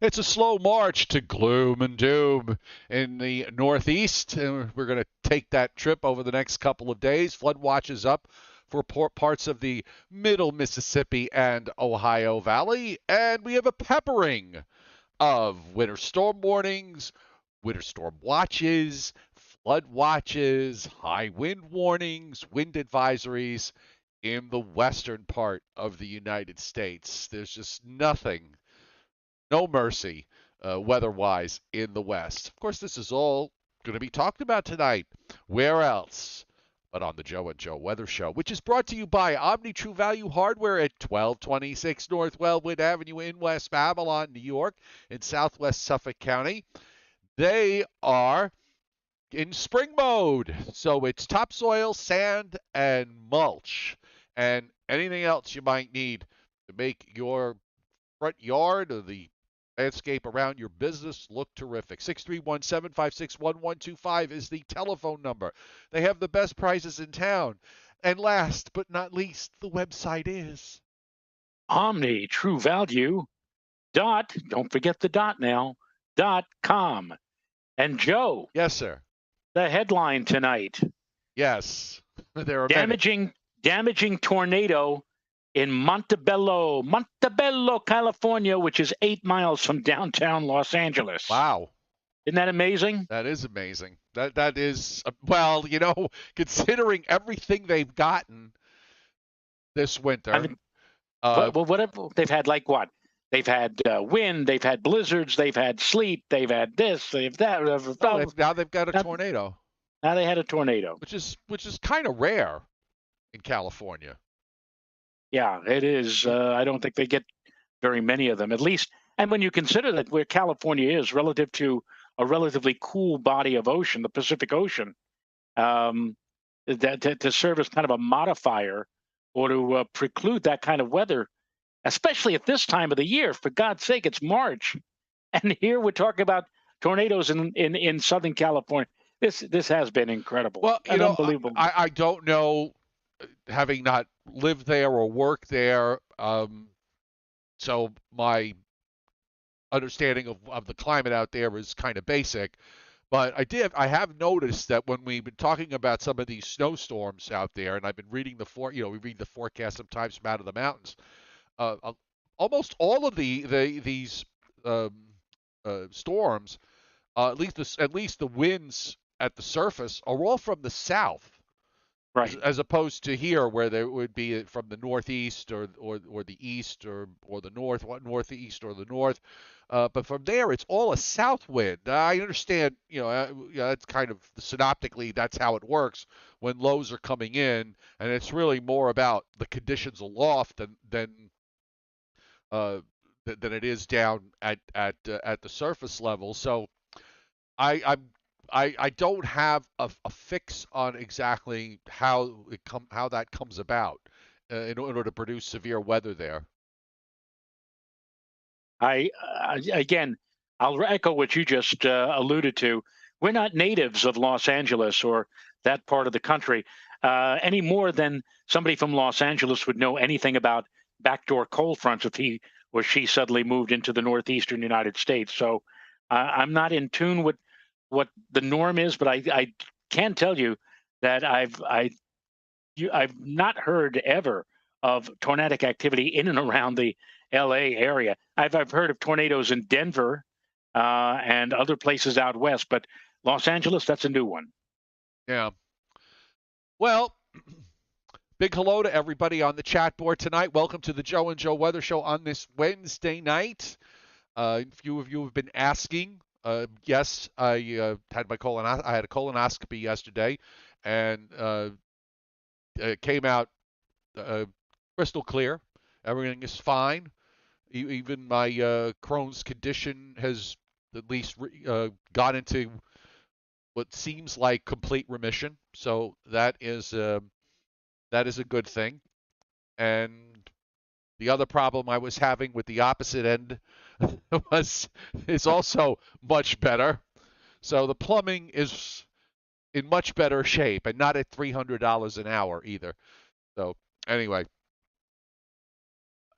It's a slow march to gloom and doom in the Northeast. And we're going to take that trip over the next couple of days. Flood watches up for parts of the middle Mississippi and Ohio Valley. And we have a peppering of winter storm warnings, winter storm watches, flood watches, high wind warnings, wind advisories in the western part of the United States. There's just nothing, no mercy weather-wise in the West. Of course, this is all going to be talked about tonight. Where else but on the Joe and Joe Weather Show, which is brought to you by Omni True Value Hardware at 1226 North Wellwood Avenue in West Babylon, New York, in southwest Suffolk County. They are in spring mode, so it's topsoil, sand, and mulch, and anything else you might need to make your front yard or the landscape around your business look terrific. 631-756-1125 is the telephone number. They have the best prices in town. And last but not least, the website is Omni True Value don't forget the dot now, .com. And Joe, yes, sir. the headline tonight. Yes. There are many. Damaging tornado in Montebello, California, which is 8 miles from downtown Los Angeles. Wow. Isn't that amazing? That is amazing. That is, well, considering everything they've gotten this winter. I mean, whatever they've had, like what? They've had wind, they've had blizzards, they've had sleet, they've had this, they've that. Now they've got a tornado. Now they had a tornado, which is kind of rare in California. Yeah, it is. I don't think they get very many of them, at least. And when you consider that where California is relative to a relatively cool body of ocean, the Pacific Ocean, that to serve as kind of a modifier or to preclude that kind of weather, especially at this time of the year. For God's sake, it's March, and here we're talking about tornadoes in Southern California. This has been incredible. Well, unbelievable. I don't know, having not lived there or worked there, so my understanding of the climate out there is kind of basic. But I have noticed that when we've been talking about some of these snowstorms out there, and I've been reading we read the forecast sometimes from out of the mountains. Almost all of these storms, at least the winds at the surface, are all from the south. Right. As opposed to here, where there would be from the northeast or the east or the northeast or the north. But from there, it's all a south wind. I understand, that's kind of synoptically that's how it works when lows are coming in, and it's really more about the conditions aloft than it is down at the surface level. So I don't have a fix on exactly how that comes about in order to produce severe weather there. Again, I'll echo what you just alluded to. We're not natives of Los Angeles or that part of the country any more than somebody from Los Angeles would know anything about backdoor cold fronts if he or she suddenly moved into the northeastern United States. So I'm not in tune with what the norm is, but I can tell you that I've not heard ever of tornadic activity in and around the LA area. I've heard of tornadoes in Denver and other places out west, but Los Angeles, that's a new one. Yeah. Well, big hello to everybody on the chat board tonight. Welcome to the Joe and Joe Weather Show on this Wednesday night. A few of you have been asking. Yes, I had a colonoscopy yesterday, and it came out crystal clear. Everything is fine. Even my Crohn's condition has at least got into what seems like complete remission. So that is a good thing. And the other problem I was having with the opposite end is also much better. So the plumbing is in much better shape and not at $300 an hour either. So anyway,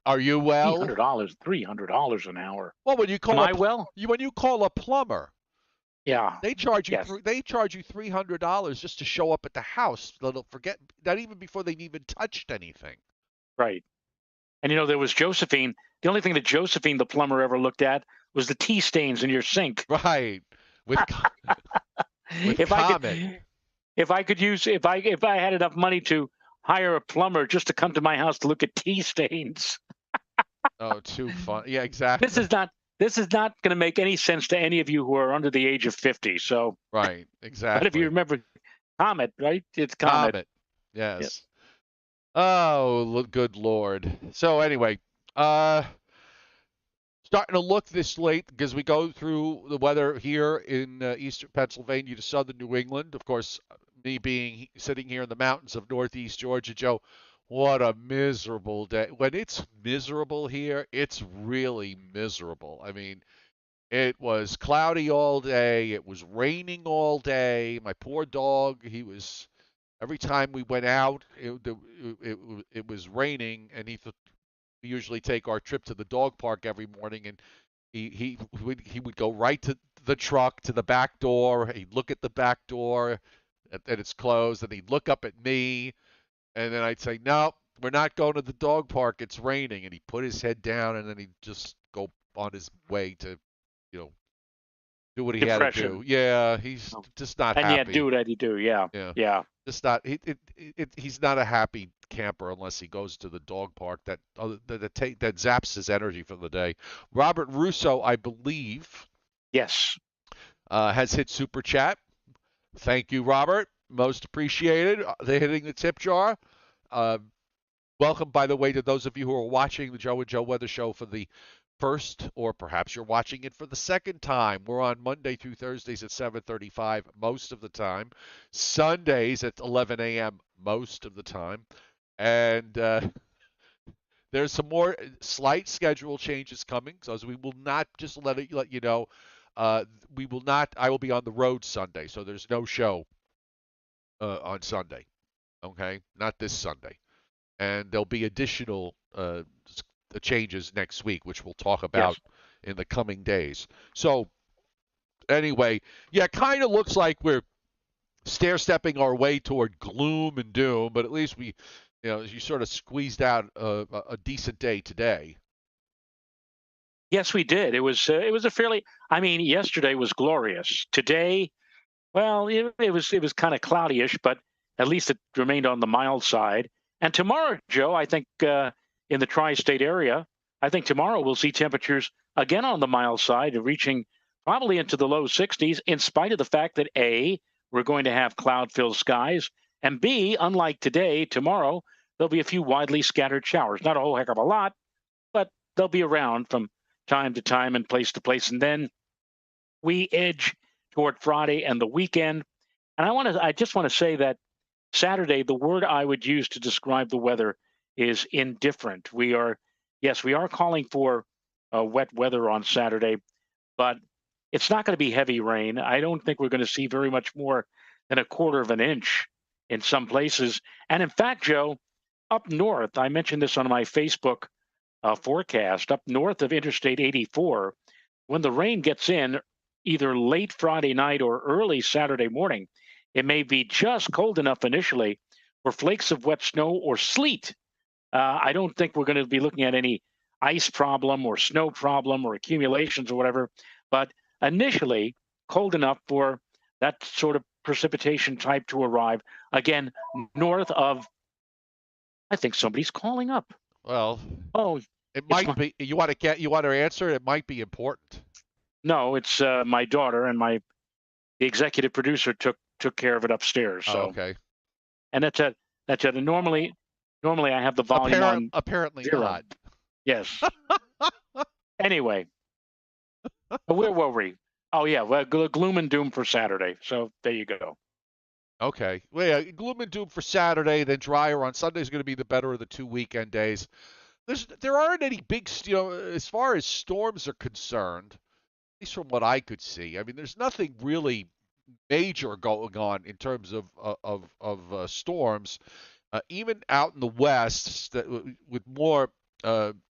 Are you well? $300 an hour. Well, when you Am call I well? when you call a plumber, Yeah. Yes. they charge you $300 just to show up at the house. They'll forget not even before they've even touched anything. Right. And there was Josephine. The only thing that Josephine, the plumber, ever looked at was the tea stains in your sink. Right. With with if I could, Comet. if I had enough money to hire a plumber just to come to my house to look at tea stains, Oh, too fun. Yeah, this exactly. is not this is not going to make any sense to any of you who are under the age of 50. So, Right. but if you Exactly. remember Comet, right? It's Comet. Comet. Yep. Yes. Oh, good Lord. So anyway, uh starting to look this late because we go through the weather here in eastern Pennsylvania to southern New England. Of course, me being sitting here in the mountains of northeast Georgia, Joe, what a miserable day. When it's miserable here, it's really miserable. I mean, it was cloudy all day. It was raining all day. My poor dog, he was every time we went out, it was raining, and we usually take our trip to the dog park every morning, and he would go right to the truck to the back door. He'd look at the back door, and it's closed, and he'd look up at me, and then I'd say, "No, we're not going to the dog park. It's raining." And he'd put his head down, and then he'd just go on his way to, you know, do what he had to Depression. do. Yeah, he's just not And yet, do happy. what I do. Yeah. Yeah. Yeah. Just not he's not a happy camper unless he goes to the dog park that zaps his energy for the day. Robert Russo, I believe, Yes. has hit super chat. Thank you, Robert. Most appreciated. They're hitting the tip jar. Uh, Welcome, by the way, to those of you who are watching the Joe and Joe Weather Show for the first, or perhaps you're watching it for the second time. We're on Monday through Thursdays at 7:35 most of the time, Sundays at 11 a.m. most of the time, and there's some more slight schedule changes coming. So as we will not just let you know, we will not. I will be on the road Sunday, so there's no show on Sunday. Okay, not this Sunday, and there'll be additional changes next week, which we'll talk about Yes. in the coming days. So anyway, yeah, kind of looks like we're stair stepping our way toward gloom and doom, but at least you sort of squeezed out a decent day today. Yes, we did. It was a fairly. I mean, yesterday was glorious. Today, well, it was kind of cloudyish, but at least it remained on the mild side. And tomorrow, Joe, I think in the tri-state area, I think tomorrow we'll see temperatures again on the mild side, reaching probably into the low 60s, in spite of the fact that A, we're going to have cloud-filled skies, and B, unlike today, tomorrow there'll be a few widely scattered showers. Not a whole heck of a lot, but they'll be around from time to time and place to place. And then we edge toward Friday and the weekend. And I just want to say that Saturday, the word I would use to describe the weather is indifferent. Yes, we are calling for wet weather on Saturday, but it's not going to be heavy rain. I don't think we're going to see very much more than a quarter of an inch in some places. And in fact, Joe, up north, I mentioned this on my Facebook forecast, up north of Interstate 84, when the rain gets in either late Friday night or early Saturday morning, it may be just cold enough initially for flakes of wet snow or sleet. I don't think we're going to be looking at any ice problem or snow problem or accumulations or whatever, but initially cold enough for that sort of precipitation type to arrive again north of. I think somebody's calling up. Well, Oh, it it's might my be. You want to answer? It might be important. no, it's my daughter, and the executive producer took care of it upstairs. Oh, So, okay. and that's it. And normally I have the volume on Apparently zero. not. Yes. Anyway, where were we? Oh yeah, well, gloom and doom for Saturday. So there you go. Okay. Well, yeah, gloom and doom for Saturday, then drier on Sunday is going to be the better of the two weekend days. There aren't any big, as far as storms are concerned, at least from what I could see. I mean, there's nothing really major going on in terms of storms. Even out in the west, with more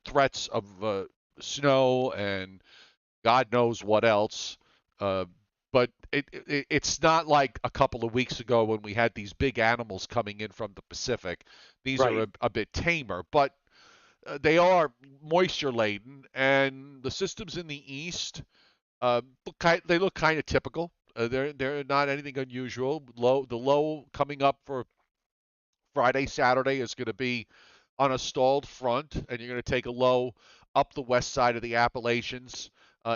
threats of snow and God knows what else. Uh, but it's not like a couple of weeks ago when we had these big animals coming in from the Pacific. These are Right. a bit tamer, but they are moisture laden, and the systems in the east they look kind of typical. They're not anything unusual. The low coming up for Friday, Saturday is going to be on a stalled front, and you're going to take a low up the west side of the Appalachians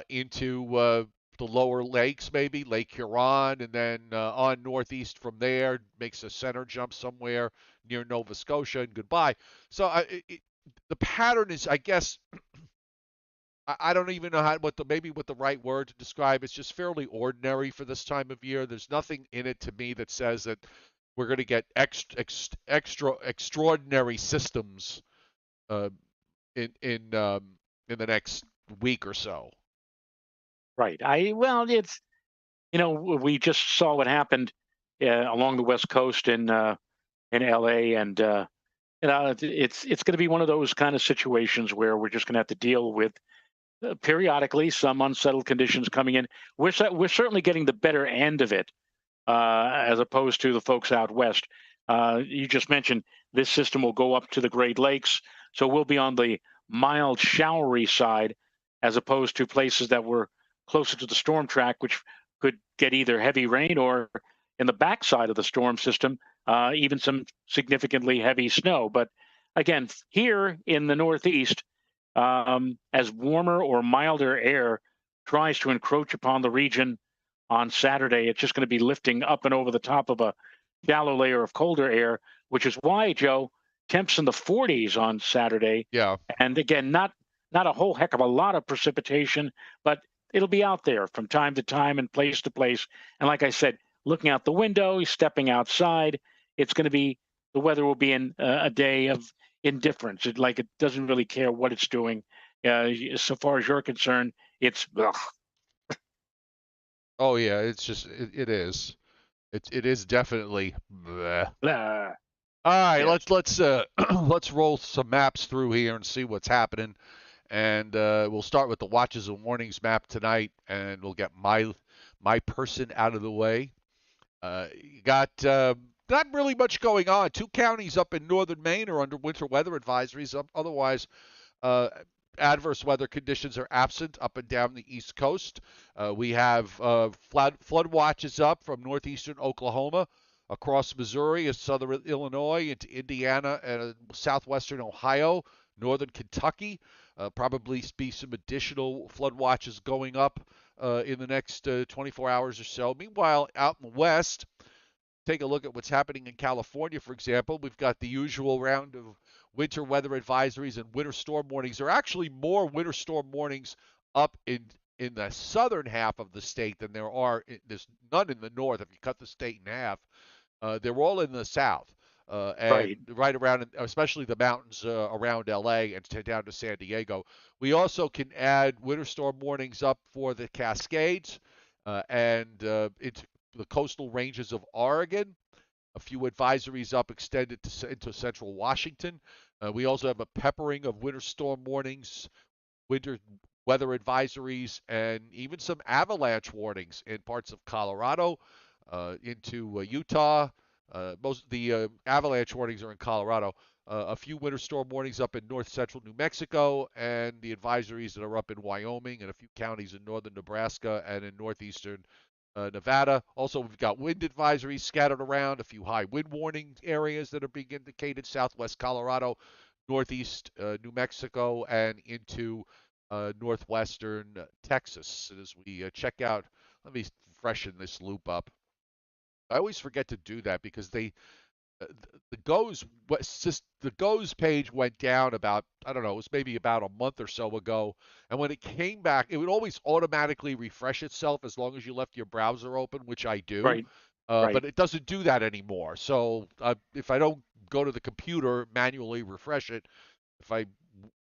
into the lower lakes, maybe Lake Huron, and then on northeast from there, makes a center jump somewhere near Nova Scotia, and goodbye. So the pattern is, I guess, I don't even know what the right word to describe. It's just fairly ordinary for this time of year. There's nothing in it to me that says that we're going to get extraordinary systems uh, in the next week or so. Right. It's we just saw what happened along the West Coast in L.A. and it's going to be one of those kind of situations where we're just going to have to deal with periodically some unsettled conditions coming in. We're certainly getting the better end of it as opposed to the folks out west. You just mentioned this system will go up to the Great Lakes, so we'll be on the mild, showery side, as opposed to places that were closer to the storm track, which could get either heavy rain or, in the backside of the storm system, even some significantly heavy snow. But again, here in the Northeast, as warmer or milder air tries to encroach upon the region on Saturday, it's just going to be lifting up and over the top of a shallow layer of colder air, which is why, Joe, temps in the 40s on Saturday. Yeah. And again, not a whole heck of a lot of precipitation, but it'll be out there from time to time and place to place. And like I said, looking out the window, stepping outside, it's going to be the weather will be in a day of indifference. It doesn't really care what it's doing. So far as you're concerned, it's ugh. Oh yeah. It's just it is. It is definitely. Bleh. Blah. All right. Yeah. Let's let's roll some maps through here and see what's happening. And we'll start with the watches and warnings map tonight, and we'll get my person out of the way. You got not really much going on. Two counties up in northern Maine are under winter weather advisories. Otherwise, uh, adverse weather conditions are absent up and down the East Coast. We have flood watches up from northeastern Oklahoma, across Missouri and southern Illinois into Indiana and southwestern Ohio, northern Kentucky. Probably be some additional flood watches going up in the next 24 hours or so. Meanwhile, out in the west, take a look at what's happening in California, for example. We've got the usual round of winter weather advisories and winter storm warnings. There are actually more winter storm warnings up in the southern half of the state than there's none in the north. If you cut the state in half, they're all in the south. And Right. right around, especially the mountains around LA and down to San Diego. We also can add winter storm warnings up for the Cascades and into the coastal ranges of Oregon. A few advisories up extended into central Washington. We also have a peppering of winter storm warnings, winter weather advisories, and even some avalanche warnings in parts of Colorado, into Utah. Most of the avalanche warnings are in Colorado. A few winter storm warnings up in north central New Mexico, and the advisories that are up in Wyoming and a few counties in northern Nebraska and in northeastern Nevada. Also, we've got wind advisories scattered around, a few high wind warning areas that are being indicated, southwest Colorado, northeast New Mexico, and into northwestern Texas. And as we check out, let me freshen this loop up. I always forget to do that because uh, the goes page went down about, I don't know, it was maybe about a month or so ago, and when it came back it would always automatically refresh itself as long as you left your browser open, which I do. Right. Right. But it doesn't do that anymore, so if I don't go to the computer, manually refresh it, if I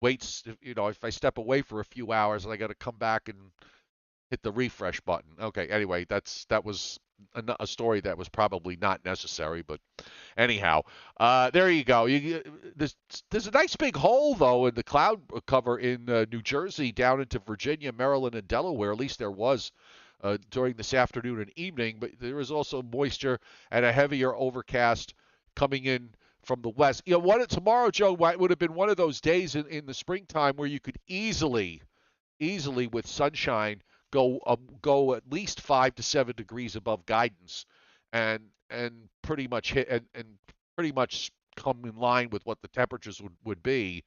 if I step away for a few hours and I got to come back and hit the refresh button. Okay, anyway, that was a story that was probably not necessary, but anyhow, there you go. There's a nice big hole though in the cloud cover in New Jersey down into Virginia, Maryland, and Delaware. At least there was during this afternoon and evening. But there is also moisture and a heavier overcast coming in from the west. Tomorrow, Joe, would have been one of those days in the springtime where you could easily with sunshine go at least 5 to 7 degrees above guidance, and pretty much hit and pretty much come in line with what the temperatures would be.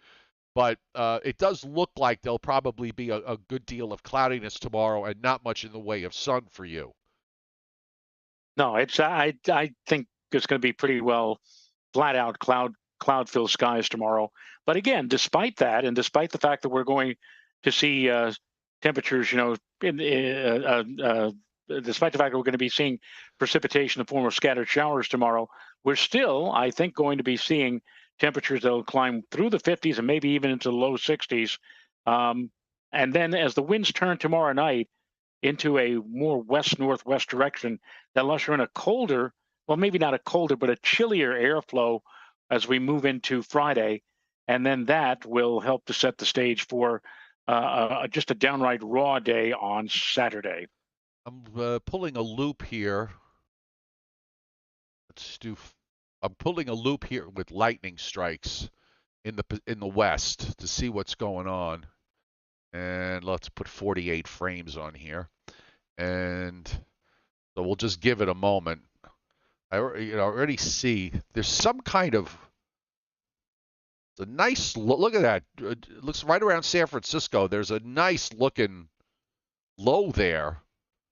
But it does look like there'll probably be a good deal of cloudiness tomorrow and not much in the way of sun for you. No, I think it's going to be pretty well flat out cloud-filled skies tomorrow. But again, despite that, and despite the fact that we're going to see temperatures, despite the fact that we're going to be seeing precipitation in the form of scattered showers tomorrow, we're still, I think, going to be seeing temperatures that will climb through the 50s and maybe even into the low 60s. And then as the winds turn tomorrow night into a more west-northwest direction, that'll usher in a colder, well, maybe not a colder, but a chillier airflow as we move into Friday. And then that will help to set the stage for just a downright raw day on Saturday. I'm pulling a loop here. I'm pulling a loop here with lightning strikes in the west to see what's going on. And let's put 48 frames on here. And so we'll just give it a moment. I already see there's some kind of a nice look at that. It looks right around San Francisco. There's a nice looking low there.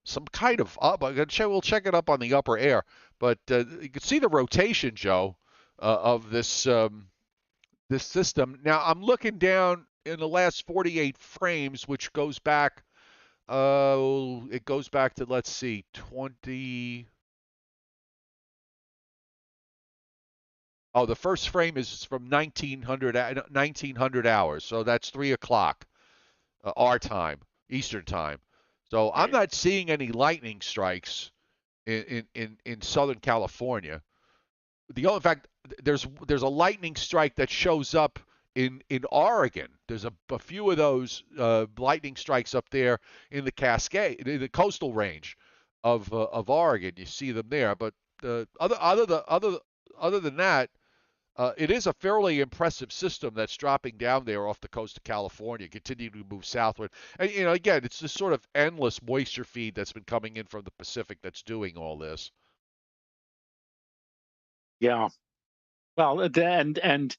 Some kind of up. We'll check it up on the upper air. But you can see the rotation, Joe, of this this system. Now I'm looking down in the last 48 frames, which goes back. It goes back to, let's see, 20. Oh, the first frame is from 1900 hours, so that's 3 o'clock our time, Eastern time. So I'm not seeing any lightning strikes in Southern California. In fact, there's a lightning strike that shows up in Oregon. There's a few of those lightning strikes up there in the Cascade, in the coastal range of Oregon. You see them there, but other than that, it is a fairly impressive system that's dropping down there off the coast of California, continuing to move southward. And again, it's this sort of endless moisture feed that's been coming in from the Pacific that's doing all this. Yeah. Well, and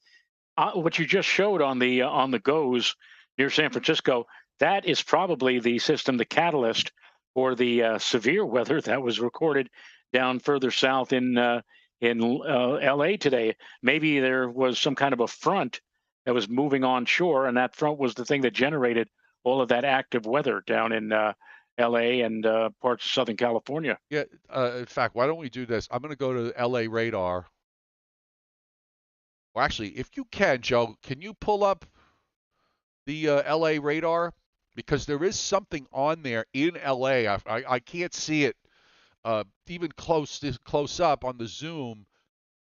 what you just showed on the GOES near San Francisco, that is probably the system, the catalyst for the severe weather that was recorded down further south in LA today. Maybe there was some kind of a front that was moving on shore, and that front was the thing that generated all of that active weather down in LA and parts of Southern California. Yeah. In fact, why don't we do this? I'm going to go to LA radar. Well, actually, if you can, Joe, can you pull up the LA radar? Because there is something on there in LA. I can't see it even close up on the zoom.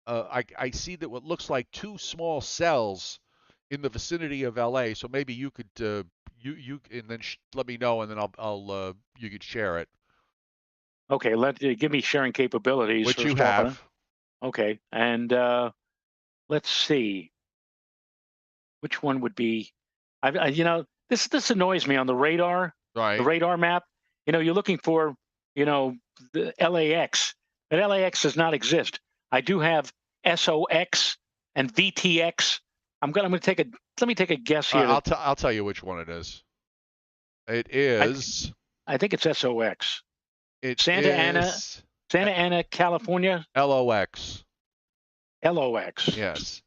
I see that what looks like two small cells in the vicinity of LA. So maybe you could you and then let me know, and then I'll you could share it. Okay, give me sharing capabilities. Which you first off. have. Okay, and let's see which one would be. This annoys me on the radar. Right. The radar map. You're looking for the LAX, but LAX does not exist. I do have SOX and VTX. Let me take a guess here. I'll tell you which one it is. It is. I think it's SOX. It Santa is Ana, California. LOX. LOX. Yes.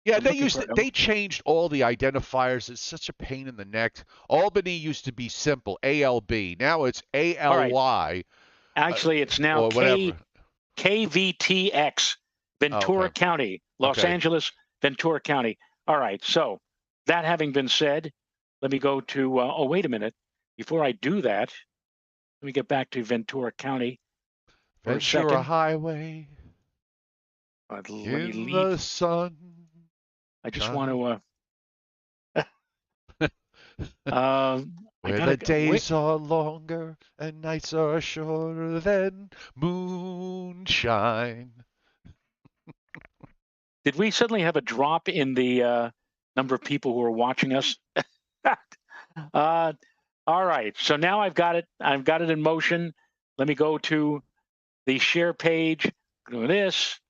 Yeah, they changed all the identifiers. It's such a pain in the neck. Albany used to be simple, ALB. Now it's ALY. Right. Actually, it's now KVTX, Ventura County, Los Angeles, Ventura County. All right. So that having been said, let me go to. Wait a minute. Before I do that, let me get back to Ventura County. for a Ventura second. Highway Let me in the leave. sun. I just want Shine. to. I Where the gotta. Wait, days are longer and nights are shorter than moonshine. did we suddenly have a drop in the number of people who are watching us? All right. So now I've got it. I've got it in motion. Let me go to the share page. Do this.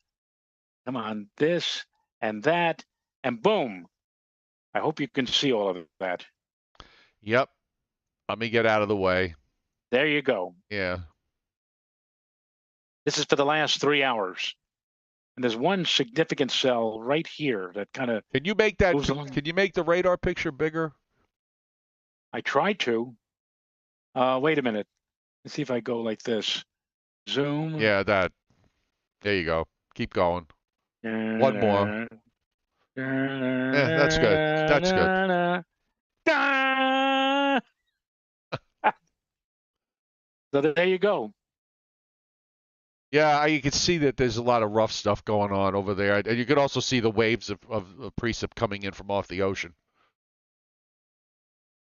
Come on, this and that, and boom. I hope you can see all of that. Yep. Let me get out of the way. There you go. Yeah. This is for the last 3 hours. And there's one significant cell right here that kind of Can you make that? moves along. Can you make the radar picture bigger? I tried to. Wait a minute. Let's see if I go like this. Zoom. Yeah, that. There you go. Keep going. One more. That's good. That's good. So there you go. Yeah, you can see that there's a lot of rough stuff going on over there. And you can also see the waves of precip coming in from off the ocean.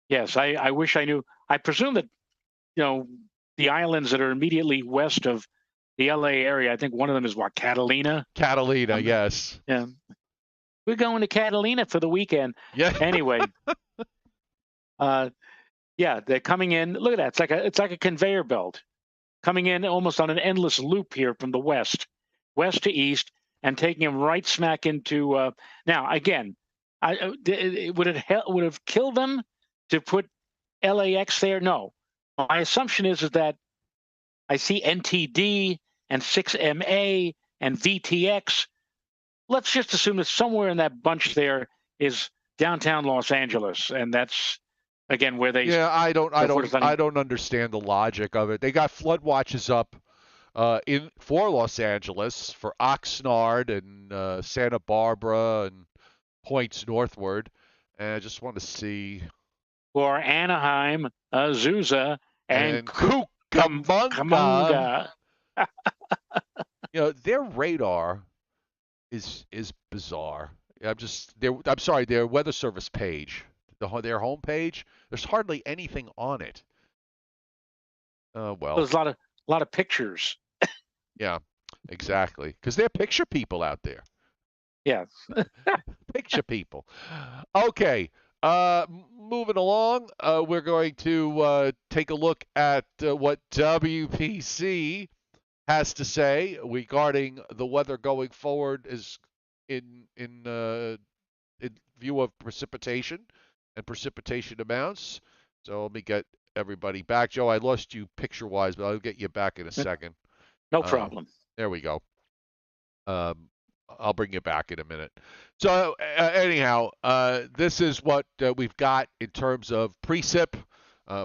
Yes, I wish I knew. I presume that, the islands that are immediately west of the LA area, I think one of them is what, Catalina? Catalina, yes. Yeah. We're going to Catalina for the weekend. Yeah. Anyway. Yeah, they're coming in. Look at that. It's like a conveyor belt coming in almost on an endless loop here from the west to east, and taking them right smack into. Now, again, would have killed them to put LAX there? No. My assumption is that I see NTD and 6MA and VTX. Let's just assume that somewhere in that bunch there is downtown Los Angeles, and that's again where they. Yeah, I don't understand the logic of it. They got flood watches up for Los Angeles, for Oxnard and Santa Barbara and points northward, and I just want to see. For Anaheim, Azusa, and Cucamonga. Cucamonga. Their radar is bizarre. I'm sorry, their weather service page, their home page. There's hardly anything on it. Well, there's a lot of pictures. Yeah, exactly. Because they're picture people out there. Yeah. Picture people. Okay. Moving along, we're going to take a look at what WPC has to say regarding the weather going forward is in view of precipitation and precipitation amounts. So let me get everybody back. Joe, I lost you picture-wise, but I'll get you back in a second. No problem. There we go. I'll bring you back in a minute. So anyhow, this is what we've got in terms of precip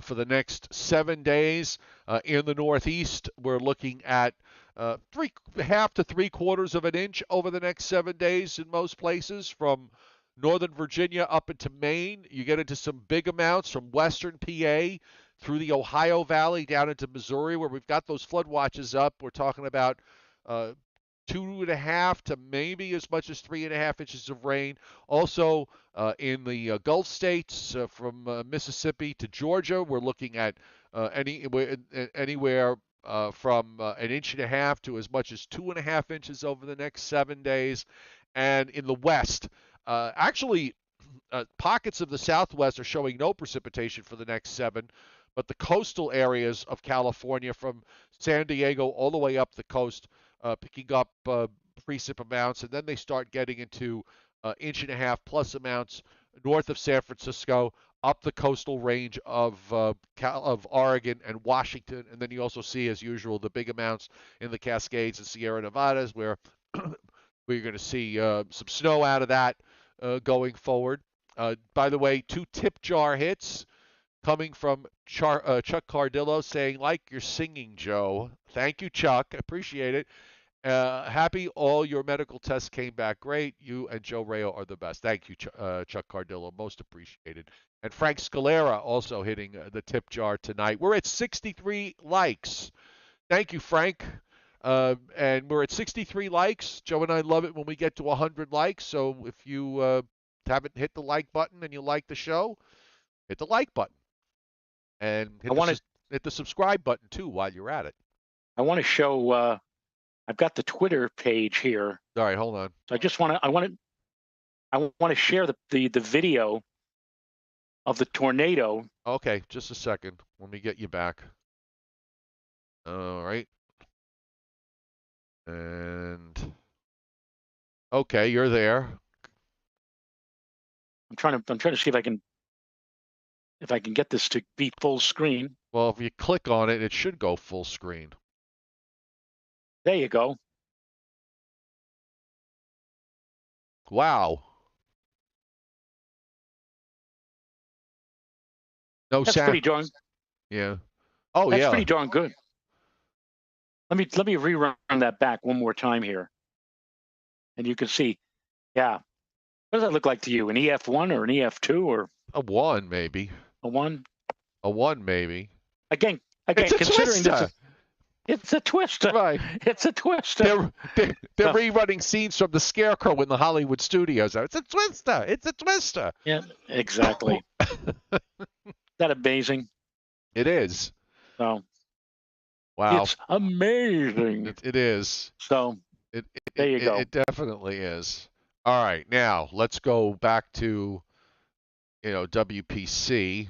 for the next 7 days in the Northeast. We're looking at 3.5 to 3/4 of an inch over the next 7 days in most places, from Northern Virginia up into Maine. You get into some big amounts from Western PA through the Ohio Valley down into Missouri, where we've got those flood watches up. We're talking about 2.5 to maybe as much as 3.5 inches of rain. Also in the Gulf states from Mississippi to Georgia, we're looking at anywhere from 1.5 to as much as 2.5 inches over the next 7 days. And in the West, actually, pockets of the Southwest are showing no precipitation for the next 7, but the coastal areas of California from San Diego all the way up the coast picking up precip amounts, and then they start getting into 1.5 inch plus amounts north of San Francisco, up the coastal range of Oregon and Washington, and then you also see, as usual, the big amounts in the Cascades and Sierra Nevadas, where we're going to see some snow out of that going forward. By the way, 2 tip jar hits coming from Chuck Cardillo saying, "Like your singing, Joe." Thank you, Chuck. I appreciate it. Happy all your medical tests came back great. You and Joe Rayo are the best. Thank you, Chuck Cardillo. Most appreciated. And Frank Scalera also hitting the tip jar tonight. We're at 63 likes. Thank you, Frank. And we're at 63 likes. Joe and I love it when we get to 100 likes. So if you haven't hit the like button and you like the show, hit the like button and I want to hit the subscribe button too while you're at it. I want to show. I've got the Twitter page here. All right, hold on. So I want to share the video of the tornado. Okay, just a second. Let me get you back. All right. And okay, you're there. I'm trying to see if I can get this to be full screen. Well, if you click on it, it should go full screen. There you go. Wow. No That's sound. pretty darn. Yeah. Oh, That's yeah. pretty darn good. Let me rerun that back one more time here, and you can see. Yeah. What does that look like to you? An EF1 or an EF2 or A 1 maybe. a 1? A 1 maybe. Again, It's a considering twister. It's a twister. Right. It's a twister. They're rerunning scenes from The Scarecrow in the Hollywood studios. It's a twister. It's a twister. Yeah, exactly. Is that amazing? It is. So Wow. it's amazing. It is. So there you go. It definitely is. All right, now let's go back to WPC.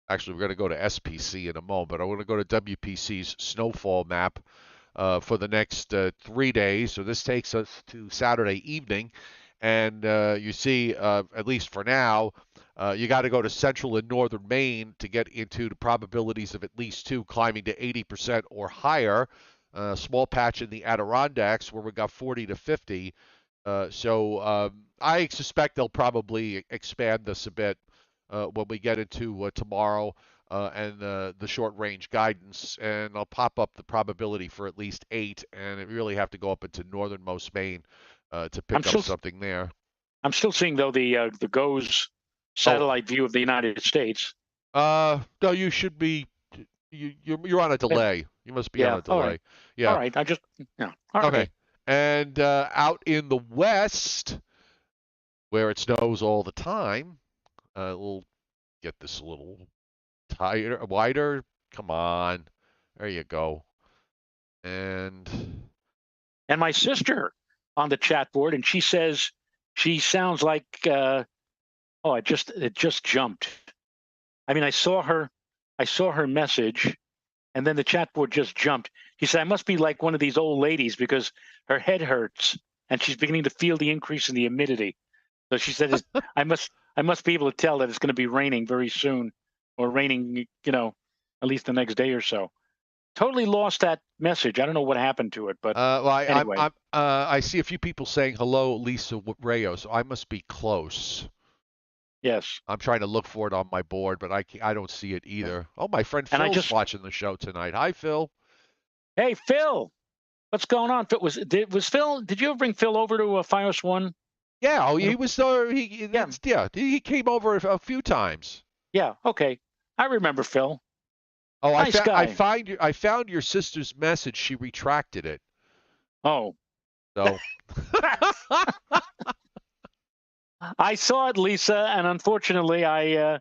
Actually, we're going to go to SPC in a moment, but I want to go to WPC's snowfall map for the next 3 days. So this takes us to Saturday evening, and you see, at least for now, you got to go to central and northern Maine to get into the probabilities of at least 2 climbing to 80% or higher. Small patch in the Adirondacks where we got 40 to 50. So I suspect they'll probably expand this a bit when we get into tomorrow and the short range guidance, and I'll pop up the probability for at least 8, and it really have to go up into northernmost Maine to pick up something there. I'm still seeing though the GOES satellite view of the United States. No, you should be. You're on a delay. You must be on a delay. All right. Yeah. All right. Okay. And out in the west, where it snows all the time, we'll get this a little wider. Come on. There you go. And my sister on the chat board, and she says she sounds like it just jumped. I mean, I saw her message, and then the chat board just jumped. She said, I must be like one of these old ladies because her head hurts and she's beginning to feel the increase in the humidity. So she said, I must be able to tell that it's going to be raining very soon, or raining, at least the next day or so. Totally lost that message. I don't know what happened to it, but anyway. I see a few people saying hello, Lisa Rayo. So I must be close. Yes. I'm trying to look for it on my board, but I don't see it either. Oh, my friend Phil's watching the show tonight. Hi, Phil. Hey, Phil. What's going on? Was Phil? Did you ever bring Phil over to FiOS One? Yeah, he was. He came over a few times. Yeah. Okay. I remember Phil. Oh, nice guy. I found your sister's message. She retracted it. Oh. So. I saw it, Lisa, and unfortunately, I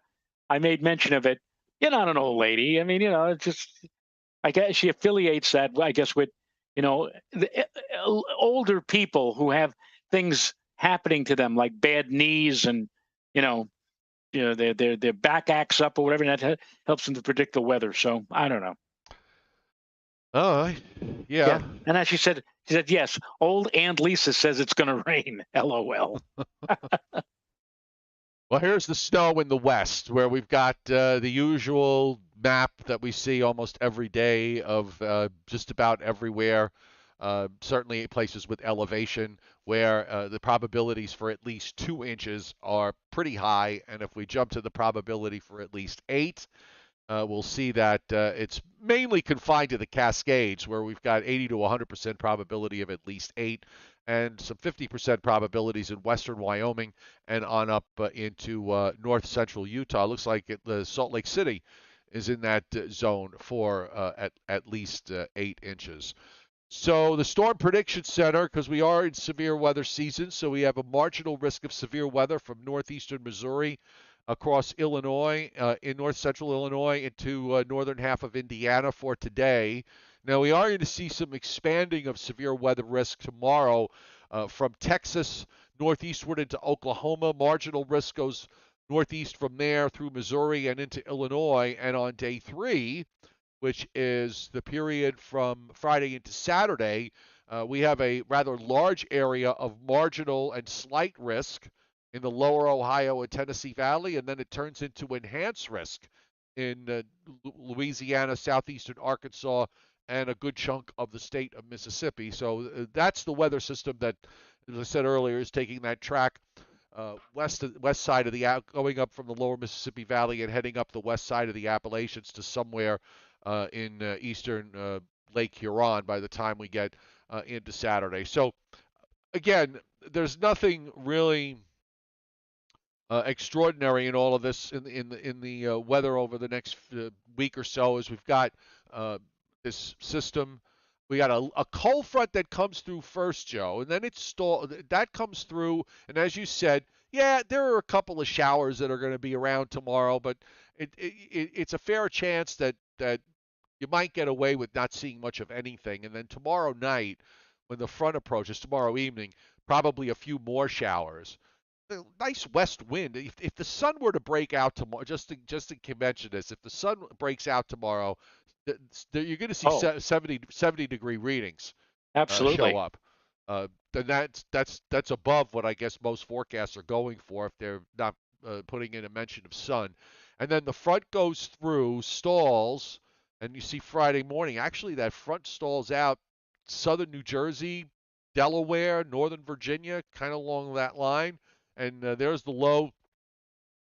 made mention of it. You're not an old lady. I mean, it's just, I guess she affiliates that, I guess, with, older people who have things happening to them, like bad knees, and their back acts up or whatever, and that helps them to predict the weather. So I don't know. Yeah. And as she said, yes, old Aunt Lisa says it's going to rain. LOL. Well, here's the snow in the west, where we've got the usual map that we see almost every day of just about everywhere. Certainly places with elevation where the probabilities for at least 2 inches are pretty high. And if we jump to the probability for at least 8, we'll see that it's mainly confined to the Cascades, where we've got 80 to 100% probability of at least 8, and some 50% probabilities in western Wyoming and on up into north central Utah. Looks like Salt Lake City is in that zone for at least 8 inches. So the Storm Prediction Center, because we are in severe weather season, so we have a marginal risk of severe weather from northeastern Missouri across Illinois, in north central Illinois into northern half of Indiana for today. Now we are going to see some expanding of severe weather risk tomorrow from Texas northeastward into Oklahoma. Marginal risk goes northeast from there through Missouri and into Illinois. And on day 3, which is the period from Friday into Saturday, we have a rather large area of marginal and slight risk in the lower Ohio and Tennessee Valley, and then it turns into enhanced risk in Louisiana, southeastern Arkansas, and a good chunk of the state of Mississippi. So that's the weather system that, as I said earlier, is taking that track west side of the going up from the lower Mississippi Valley and heading up the west side of the Appalachians to somewhere in eastern Lake Huron by the time we get into Saturday. So again, there's nothing really extraordinary in all of this in the weather over the next week or so, as we've got this system. We got a cold front that comes through first, Joe, and then that comes through, and as you said, yeah, there are a couple of showers that are going to be around tomorrow, but it's a fair chance that you might get away with not seeing much of anything. And then tomorrow night, when the front approaches, tomorrow evening, probably a few more showers. Nice west wind. If the sun were to break out tomorrow, just to mention this, if the sun breaks out tomorrow, you're going to see Oh, 70-degree readings show absolutely. up. Then that's above what I guess most forecasts are going for if they're not putting in a mention of sun. And then the front goes through, stalls, and you see Friday morning. Actually, that front stalls out southern New Jersey, Delaware, northern Virginia, kind of along that line. And there's the low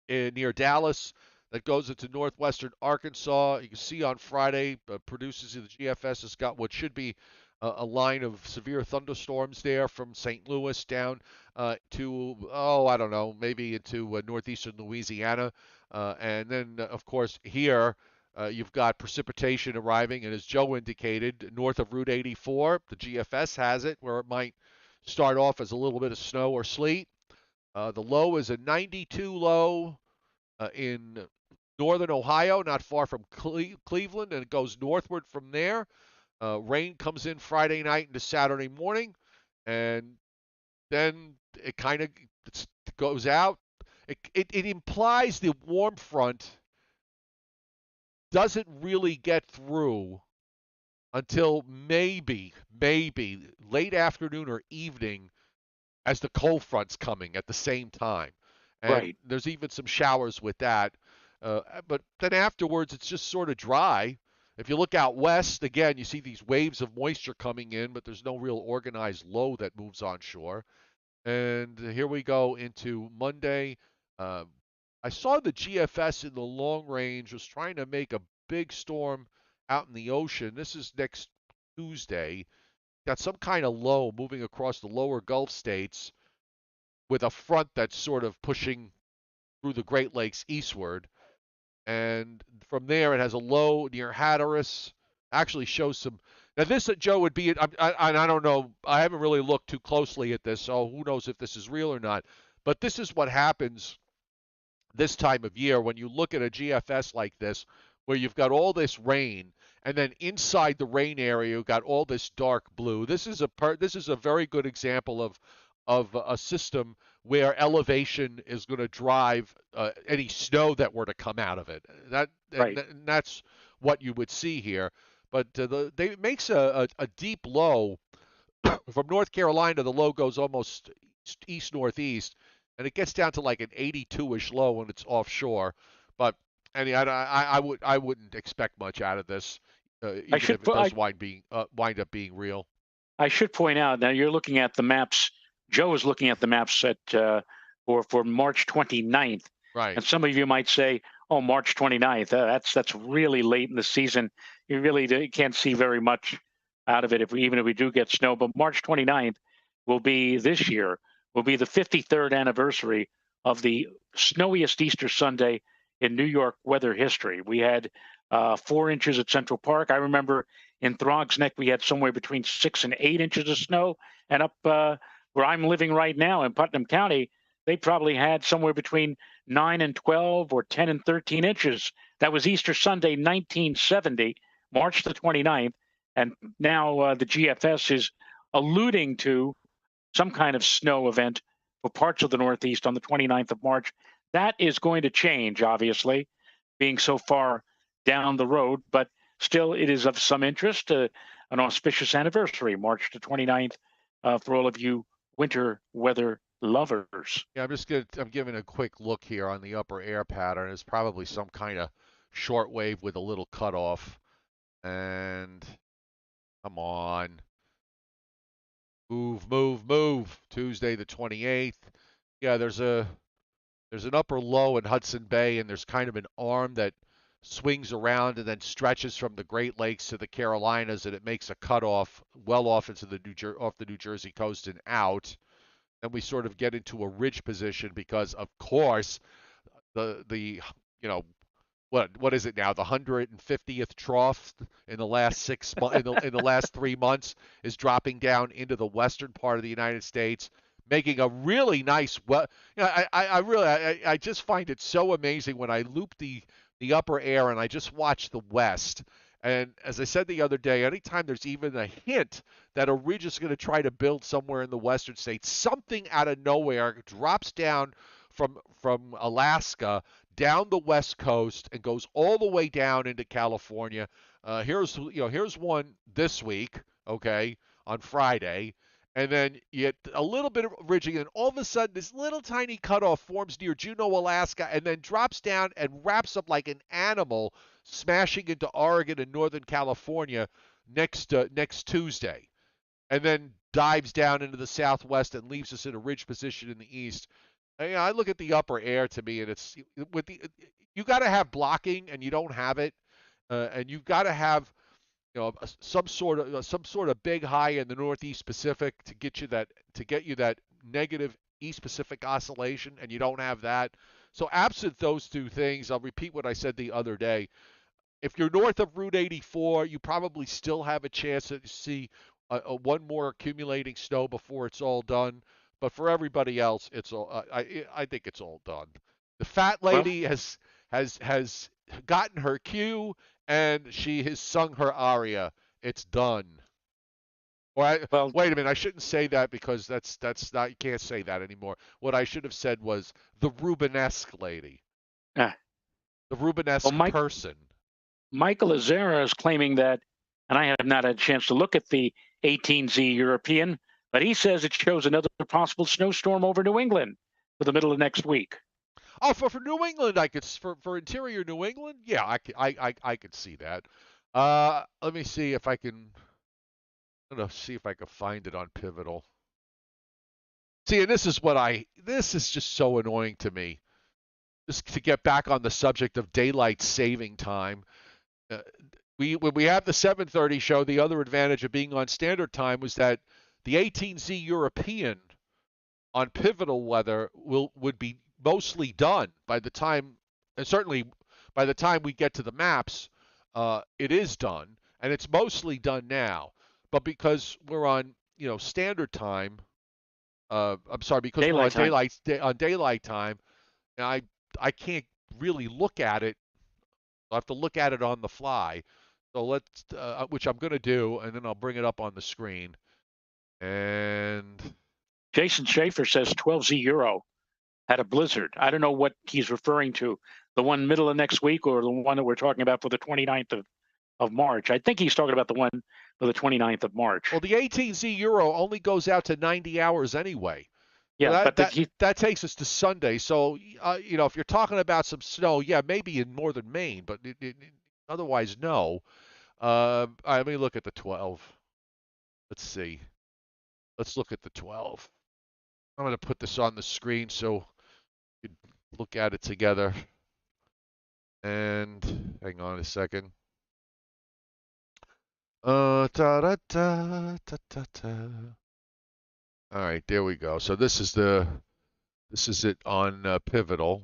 near Dallas that goes into northwestern Arkansas. You can see on Friday, producers of the GFS has got what should be a line of severe thunderstorms there from St. Louis down to, oh, I don't know, maybe into northeastern Louisiana. And then, of course, here you've got precipitation arriving. And as Joe indicated, north of Route 84, the GFS has it, where it might start off as a little bit of snow or sleet. The low is a 92 low in northern Ohio, not far from Cleveland, and it goes northward from there. Rain comes in Friday night into Saturday morning, and then it kind of goes out. It implies the warm front doesn't really get through until maybe late afternoon or evening as the cold front's coming at the same time. And Right. there's even some showers with that. But then afterwards, it's just sort of dry. If you look out west, again, you see these waves of moisture coming in, but there's no real organized low that moves onshore. And here we go into Monday. Uh, I saw the GFS in the long range was trying to make a big storm out in the ocean. This is next Tuesday. Got some kind of low moving across the lower Gulf states with a front that's sort of pushing through the Great Lakes eastward. And from there, it has a low near Hatteras. Actually shows some. Now, this, Joe, would be, I don't know, I haven't really looked too closely at this, so who knows if this is real or not. But this is what happens this time of year when you look at a GFS like this, where you've got all this rain, and then inside the rain area you've got all this dark blue. This is a very good example of a system where elevation is going to drive any snow that were to come out of it. Right. And that's what you would see here. But it makes a deep low from North Carolina. The low goes almost east northeast, and it gets down to like an 82ish low when it's offshore. But I wouldn't expect much out of this, I even should if it pu- does wind up being real. I should point out now you're looking at the maps. Joe is looking at the maps at for March 29th, Right. and some of you might say, "Oh, March 29th, that's really late in the season. You really can't see very much out of it even if we do get snow." But March 29th will be this year will be the 53rd anniversary of the snowiest Easter Sunday in New York weather history. We had 4 inches at Central Park. I remember in Throgs Neck we had somewhere between 6 and 8 inches of snow, and up where I'm living right now in Putnam County, they probably had somewhere between 9 and 12 or 10 and 13 inches. That was Easter Sunday, 1970, March the 29th. And now the GFS is alluding to some kind of snow event for parts of the Northeast on the 29th of March. That is going to change, obviously, being so far down the road, but still it is of some interest. An auspicious anniversary, March the 29th, for all of you winter weather lovers. Yeah, I'm giving a quick look here on the upper air pattern. It's probably some kind of short wave with a little cutoff. And come on. Move, move, move. Tuesday the 28th. Yeah, there's an upper low in Hudson Bay, and there's kind of an arm that swings around and then stretches from the Great Lakes to the Carolinas, and it makes a cutoff well off into the off the New Jersey coast and out. Then we sort of get into a ridge position because, of course, the you know what is it now? The 150th trough in the last 6 months, in the last 3 months, is dropping down into the western part of the United States, making a really nice. Well, I just find it so amazing when I loop the upper air and I just watch the west. And as I said the other day, anytime there's even a hint that a ridge is going to try to build somewhere in the western states, something out of nowhere drops down from Alaska down the west coast and goes all the way down into California. Here's one this week, okay, on Friday, and then you get a little bit of ridging, and all of a sudden this little tiny cutoff forms near Juneau, Alaska, and then drops down and wraps up like an animal, smashing into Oregon and Northern California next Tuesday, and then dives down into the southwest and leaves us in a ridge position in the east. I look at the upper air to me, and it's with the you got to have blocking, and you don't have it, and you've got to have some sort of big high in the Northeast Pacific to get you that negative East Pacific oscillation, and you don't have that. So absent those two things, I'll repeat what I said the other day. If you're north of Route 84, you probably still have a chance to see one more accumulating snow before it's all done. But for everybody else, it's all. I think it's all done. The fat Well, lady has gotten her cue, and she has sung her aria. It's done. well, Wait a minute. I shouldn't say that because that's not. You can't say that anymore. What I should have said was the Rubenesque lady, uh, the well, Rubenesque person. Michael Azera is claiming that, and I have not had a chance to look at the 18Z European, but he says it shows another possible snowstorm over New England for the middle of next week. Oh, for New England, I could for interior New England, yeah, I could see that. Let me see if I can. I'm gonna see if I can find it on Pivotal. See, and this is just so annoying to me. Just to get back on the subject of daylight saving time, uh, when we have the 7:30 show, the other advantage of being on standard time was that the 18Z European on Pivotal weather would be mostly done by the time, and certainly by the time we get to the maps, it is done, and it's mostly done now. But because we're on standard time, I'm sorry, because we're Daylight on time. daylight time, and I can't really look at it. I have to look at it on the fly. So which I'm going to do, and then I'll bring it up on the screen. And Jason Schaefer says 12Z Euro had a blizzard. I don't know what he's referring to, the one middle of next week or the one that we're talking about for the 29th of March. I think he's talking about the one for the 29th of March. Well, the 18Z Euro only goes out to 90 hours anyway. So Yeah, but that takes us to Sunday. So if you're talking about some snow, yeah, maybe in northern Maine, but otherwise no. All right, let me look at the 12. Let's see. Let's look at the 12. I'm going to put this on the screen so you can look at it together. And hang on a second. Da da da da da da. All right, there we go. So this is it on Pivotal,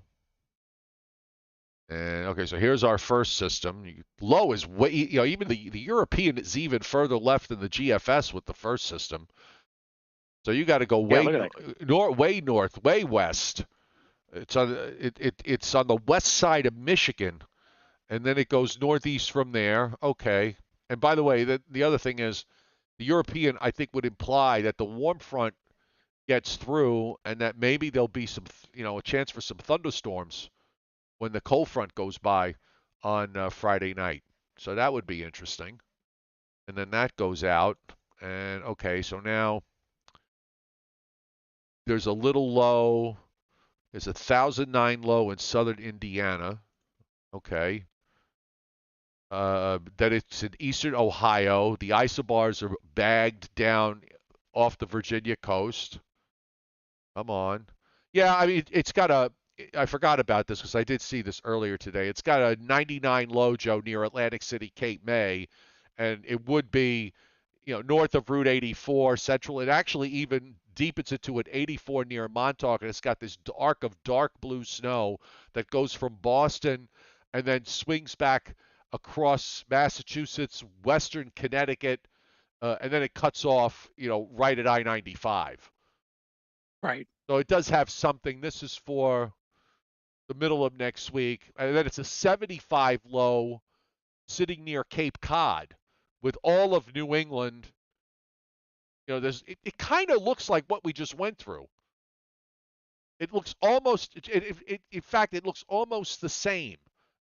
And okay, so here's our first system. Low is way, even the European is even further left than the GFS with the first system. So you got to go Yeah, way look at way north, way west. It's on the west side of Michigan, and then it goes northeast from there. Okay. And by the way, the other thing is the European, I think, would imply that the warm front gets through, and that maybe there'll be some, a chance for some thunderstorms when the cold front goes by on Friday night. So that would be interesting. And then that goes out, and okay, so now there's a little low. There's a 1,009 low in southern Indiana. Okay. That it's in eastern Ohio. The isobars are bagged down off the Virginia coast. Come on. Yeah, I mean, it's got a. I forgot about this because I did see this earlier today. It's got a 99 low, Joe, near Atlantic City, Cape May, and it would be, north of Route 84, central. It actually even deepens it to an 84 near Montauk, and it's got this arc of dark blue snow that goes from Boston and then swings back across Massachusetts, western Connecticut, and then it cuts off, right at I-95. right. So it does have something. This is for the middle of next week. And then it's a 75 low sitting near Cape Cod with all of New England. It kind of looks like what we just went through. It looks almost, in fact, it looks almost the same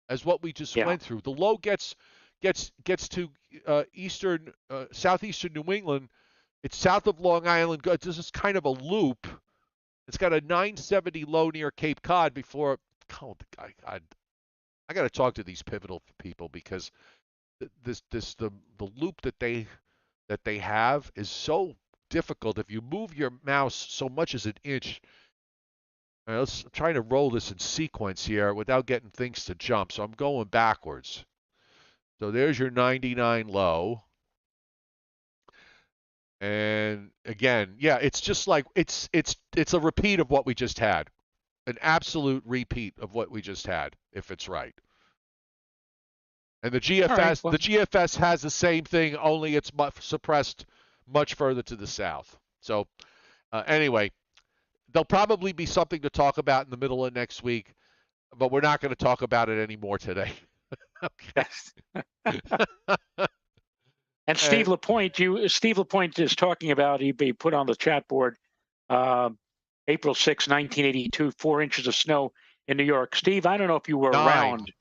as what we just Yeah, went through. The low gets to southeastern New England. It's south of Long Island. This is kind of a loop. It's got a 970 low near Cape Cod before. Oh, I got to talk to these pivotal people because the loop that they have is so difficult. If you move your mouse so much as an inch, I'm trying to roll this in sequence here without getting things to jump. So I'm going backwards. So there's your 99 low. And again, yeah, it's just like it's a repeat of what we just had. An absolute repeat of what we just had, if it's right. And the all right. GFS, Well, the GFS has the same thing, only it's suppressed much further to the south. So anyway, there'll probably be something to talk about in the middle of next week, but we're not going to talk about it anymore today. Okay. yes. And And Steve Lapointe is talking about, he put on the chat board, uh, April 6, 1982, 4 inches of snow in New York. Steve, I don't know if you were nine, around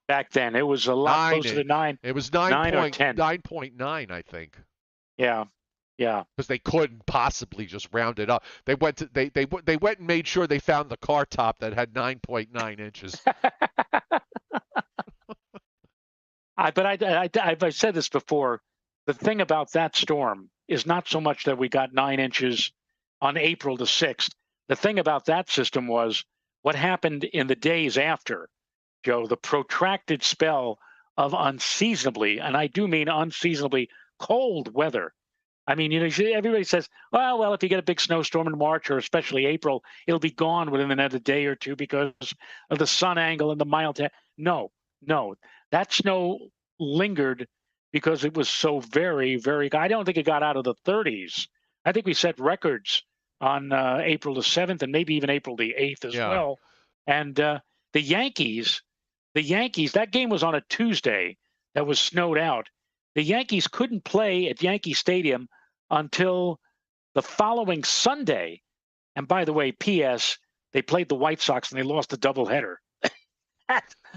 back then. It was a lot nine. closer to nine, It was 9 or 10. 9.9, I think. Yeah, yeah. Because they couldn't possibly just round it up. They went and made sure they found the car top that had 9.9 inches. I've said this before. The thing about that storm is not so much that we got 9 inches on April the 6th. The thing about that system was what happened in the days after, Joe, the protracted spell of unseasonably, and I do mean unseasonably cold weather. I mean, everybody says, well, if you get a big snowstorm in March or especially April, it'll be gone within another day or two because of the sun angle and the mild. No, that snow lingered because it was so very, very. I don't think it got out of the 30s. I think we set records on April the 7th and maybe even April the 8th as Yeah. well. And the Yankees, that game was on a Tuesday that was snowed out. The Yankees couldn't play at Yankee Stadium until the following Sunday. And by the way, P.S., they played the White Sox and they lost a doubleheader.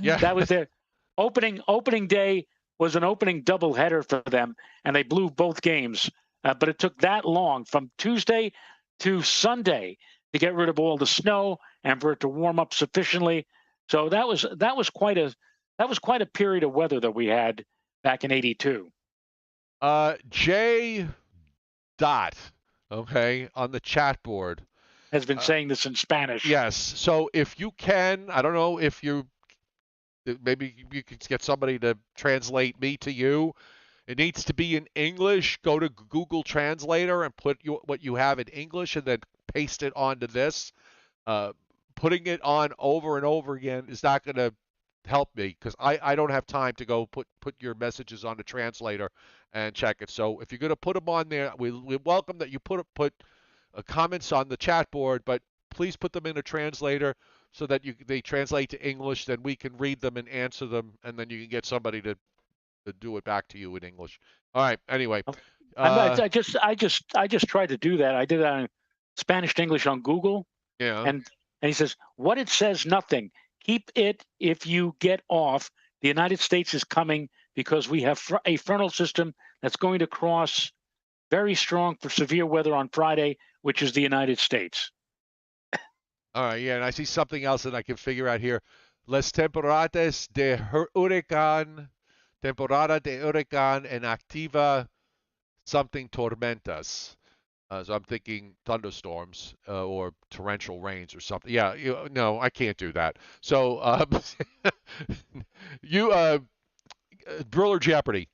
Yeah. That was their opening day was an opening doubleheader for them, and they blew both games. But it took that long from Tuesday to Sunday to get rid of all the snow and for it to warm up sufficiently. So that was quite a period of weather that we had back in '82. J. Dot, okay, on the chat board Has been saying this in Spanish. Yes. So if you can, I don't know if maybe you could get somebody to translate me to you. It needs to be in English. Go to Google Translator and put what you have in English and then paste it onto this. Putting it on over and over again is not going to help me because I don't have time to go put your messages on the translator and check it. So if you're going to put them on there, we welcome that you put comments on the chat board, but please put them in a translator so that they translate to English. Then we can read them and answer them, and then you can get somebody to do it back to you in English. All right. Anyway, I just tried to do that. I did that in Spanish to English on Google, yeah. and he says what it says nothing. Keep it if you get off. The United States is coming because we have a frontal system that's going to cross very strong for severe weather on Friday, which is the United States. All right. Yeah, and I see something else that I can figure out here. Las temporadas de huracán, temporada de huracán en activa something tormentas. So I'm thinking thunderstorms or torrential rains or something. Yeah, no, I can't do that. So you Briller Jeopardy.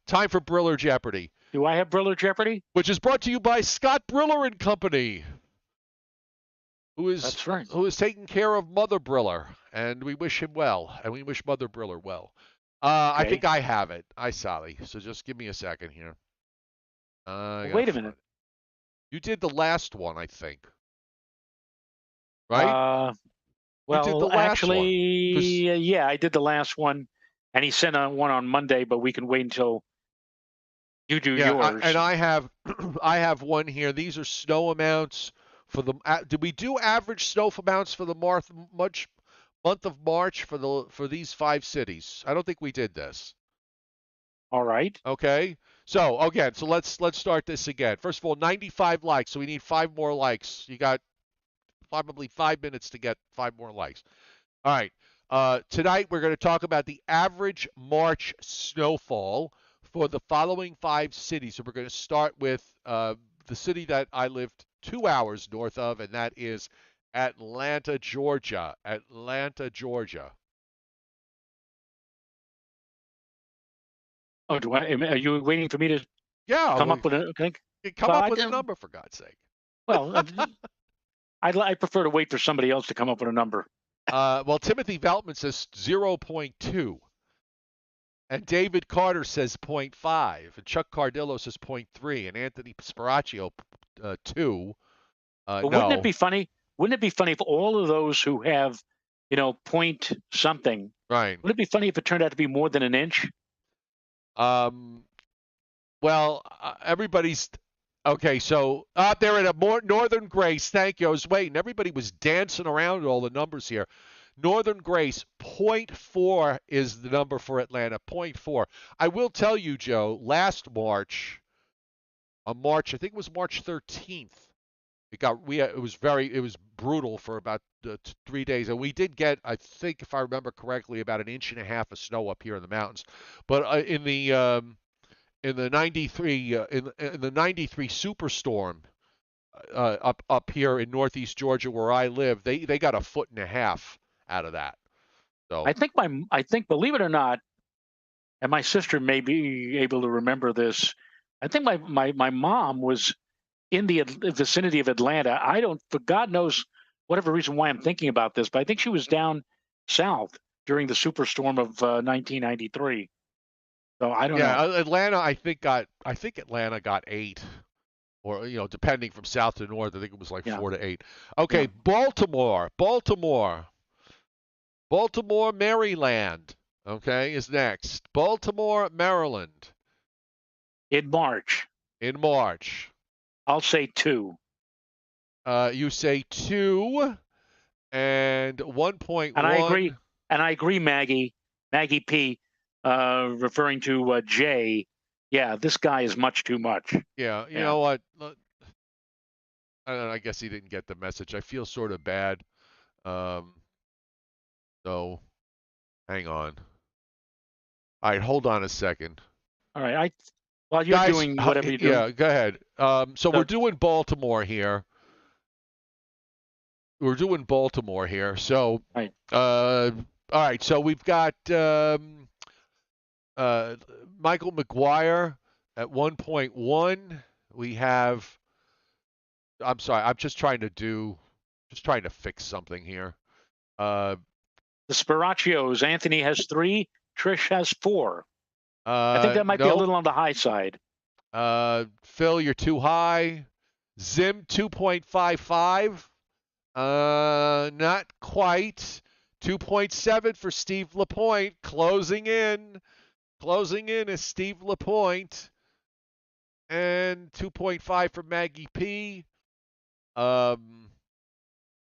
Time for Briller Jeopardy. Do I have Briller Jeopardy? Which is brought to you by Scott Briller and Company, That's right. who is taking care of Mother Briller, and we wish him well, and we wish Mother Briller well. Okay. I think I have it. Sally. So just give me a second here. Wait a minute. You did the last one, I think. Right? Well, actually, yeah, I did the last one, and he sent one on Monday, but we can wait until you do yours. And I have, I have one here. These are snow amounts for the. Did we do average snow amounts for the month of March for these 5 cities? I don't think we did this. All right. Okay. So again, let's start this again. First of all, 95 likes, so we need 5 more likes. You got probably 5 minutes to get 5 more likes. All right. Tonight we're going to talk about the average March snowfall for the following 5 cities. So we're going to start with the city that I lived 2 hours north of, and that is Atlanta, Georgia. Atlanta, Georgia. Oh, are you waiting for me to come up with a thing? Come up with a number, for God's sake. Well, I prefer to wait for somebody else to come up with a number. Well, Timothy Veltman says 0.2. And David Carter says 0.5. And Chuck Cardillo says 0.3. And Anthony Sparaccio 2. But no. Wouldn't it be funny? Wouldn't it be funny if all of those who have, point something, right? Wouldn't it be funny if it turned out to be more than an inch? Well, everybody's okay. So they're at a more Northern Grace. Thank you. I was waiting. Everybody was dancing around with all the numbers here. Northern Grace, 0.4 is the number for Atlanta. 0.4. I will tell you, Joe. Last March, I think it was March 13th. It was brutal for about 3 days, and we did get, I think, if I remember correctly, about an inch and a half of snow up here in the mountains. But in the 93 in the 93 superstorm up here in northeast Georgia where I live, they got 1.5 foot out of that. So I think believe it or not, and my sister may be able to remember this. I think my mom was in the vicinity of Atlanta. For God knows whatever reason why I'm thinking about this, but I think she was down south during the superstorm of 1993. So I don't know. Yeah, Atlanta, I think Atlanta got 8, or depending from south to north, I think it was like 4 to 8. Okay, yeah. Baltimore, Maryland. Okay, is next. Baltimore, Maryland. In March. I'll say 2. You say 2, and 1.1. And I agree, Maggie P. Referring to Jay. Yeah, this guy is much too much. Yeah, you know what? I don't know. I guess he didn't get the message. I feel sort of bad. So, hang on. All right, hold on a second. All right, while you're doing whatever you're doing. Yeah, go ahead. So we're doing Baltimore here. So, right. All right. So we've got Michael McGuire at 1.1. We have. I'm sorry. I'm just trying to fix something here. The Sparachios. Anthony has 3. Trish has 4. I think that might be a Nope. little on the high side. Phil, you're too high. Zim 2.55. Not quite. 2.7 for Steve Lapointe. Closing in. Closing in is Steve Lapointe. And 2.5 for Maggie P.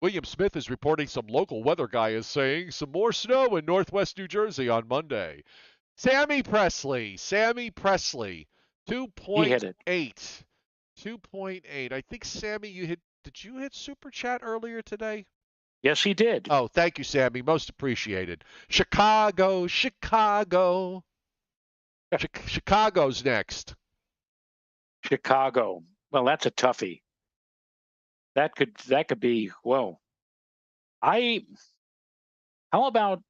William Smith is reporting some local weather guy is saying some more snow in northwest New Jersey on Monday. Sammy Presley. 2.8. He hit it. 2.8. I think, Sammy, did you hit Super Chat earlier today? Yes, he did. Oh, thank you, Sammy. Most appreciated. Chicago. Chicago's next. Chicago. Well, that's a toughie. That could be, whoa. How about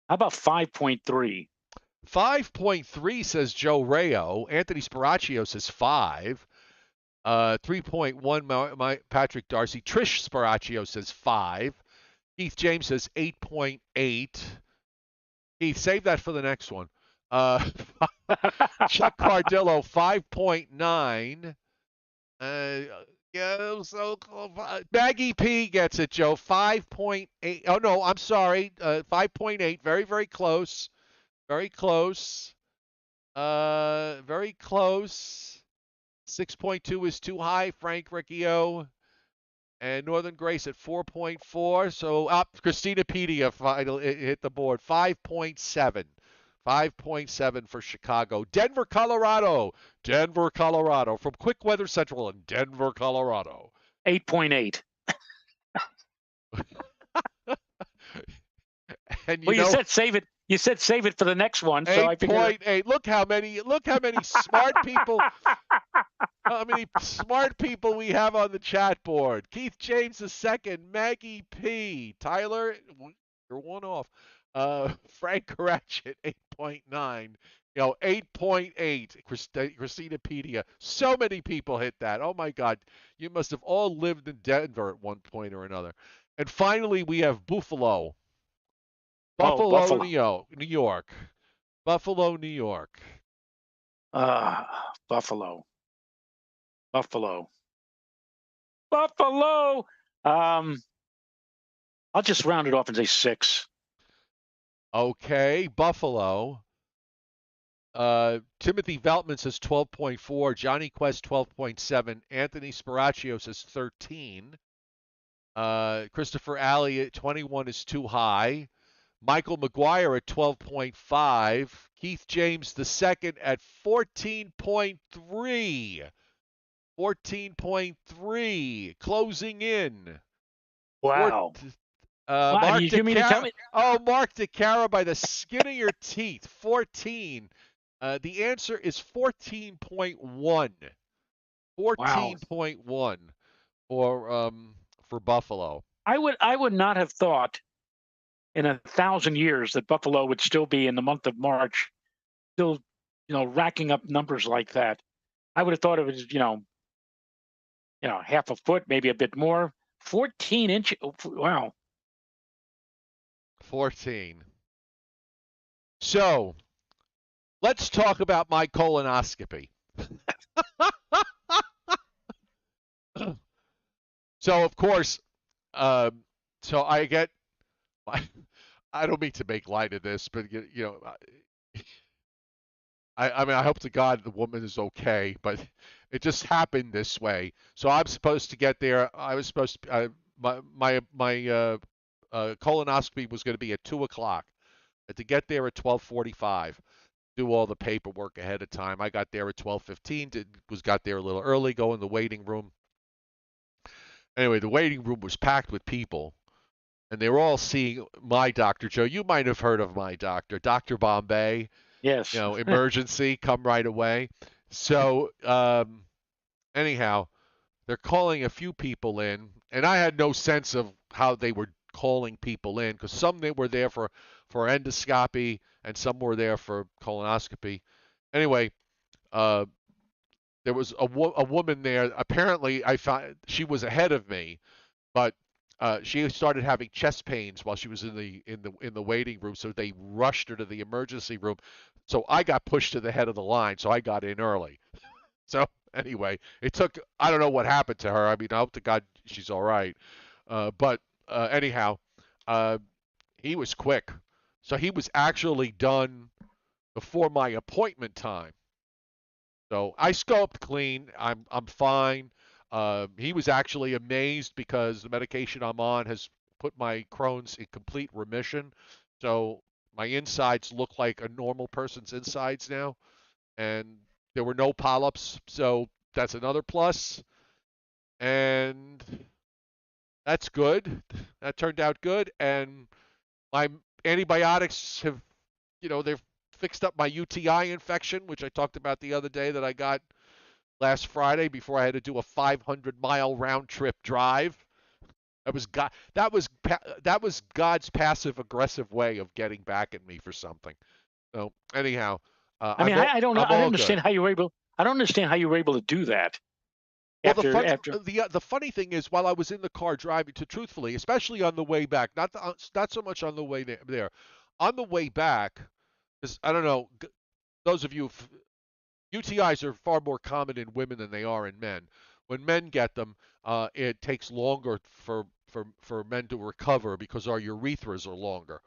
5.3? 5.3 says Joe Rayo. Anthony Sparacchio says 5. 3.1 my Patrick Darcy. Trish Sparacchio says 5. Keith James says 8.8. Keith, save that for the next one. Chuck Cardillo 5.9. Yeah, so Maggie P gets it, Joe. 5.8. Oh no, I'm sorry. 5.8. Very, very close. Very close. Very close. 6.2 is too high, Frank Riccio. And Northern Grace at 4.4. So up, Christina Pedia hit the board. 5.7. 5.7 for Chicago. Denver, Colorado. From Quick Weather Central in Denver, Colorado. 8.8. And you said save it. You said save it for the next one. So 8.8. Look how many smart people. How many smart people we have on the chat board. Keith James II, Maggie P. Tyler, you're one off. Frank Caracci 8.9. 8.8. Christina Pedia. So many people hit that. Oh my God. You must have all lived in Denver at one point or another. And finally, we have Buffalo. Buffalo, New York. Buffalo, New York. Buffalo. I'll just round it off and say 6. Okay, Buffalo. Timothy Veltman says 12.4. Johnny Quest 12.7. Anthony Sparacchio says 13. Christopher Alley at 21 is too high. Michael McGuire at 12.5. Keith James II at 14.3. 14.3. Closing in. Wow. Mark you mean to tell me? Oh, Mark DeCara by the skin of your teeth. 14. The answer is 14.1. 14.1 for Buffalo. I would not have thought in 1,000 years that Buffalo would still be in the month of March, still, racking up numbers like that. I would have thought it was, half a foot, maybe a bit more. 14 inches. Wow. 14. So, let's talk about my colonoscopy. So, of course, so I get, I don't mean to make light of this, but, I hope to God the woman is okay, but it just happened this way. So I'm supposed to get there. I was supposed to, my colonoscopy was going to be at 2 o'clock. I had to get there at 12:45. Do all the paperwork ahead of time. I got there at 12:15. Got there a little early. Go in the waiting room. Anyway, the waiting room was packed with people, and they were all seeing my doctor, Joe. You might have heard of my doctor, Dr. Bombay. Yes. Emergency, come right away. So anyhow, they're calling a few people in, and I had no sense of how they were calling people in because some they were there for endoscopy and some were there for colonoscopy. Anyway, there was a woman there. Apparently, I found she was ahead of me, but she started having chest pains while she was in the waiting room, so they rushed her to the emergency room. So I got pushed to the head of the line, so I got in early. So anyway, it took, I don't know what happened to her. I mean, I hope to God she's all right. But anyhow, uh, he was quick. So he was actually done before my appointment time. So I scoped clean. I'm fine. He was actually amazed because the medication I'm on has put my Crohn's in complete remission. So my insides look like a normal person's insides now, and there were no polyps. So that's another plus, and that's good. That turned out good, and my antibiotics have, they've fixed up my UTI infection, which I talked about the other day that I got last Friday before I had to do a 500-mile round trip drive. That was God. That was God's passive aggressive way of getting back at me for something. So anyhow, I mean, I don't know. I'm I don't all good. understand how you were able. I don't understand how you were able to do that. Well, After the funny thing is, while I was in the car driving, to truthfully, especially on the way back, not so much on the way there, on the way back, because I don't know, those of you, UTIs are far more common in women than they are in men. When men get them, it takes longer for men to recover because our urethras are longer,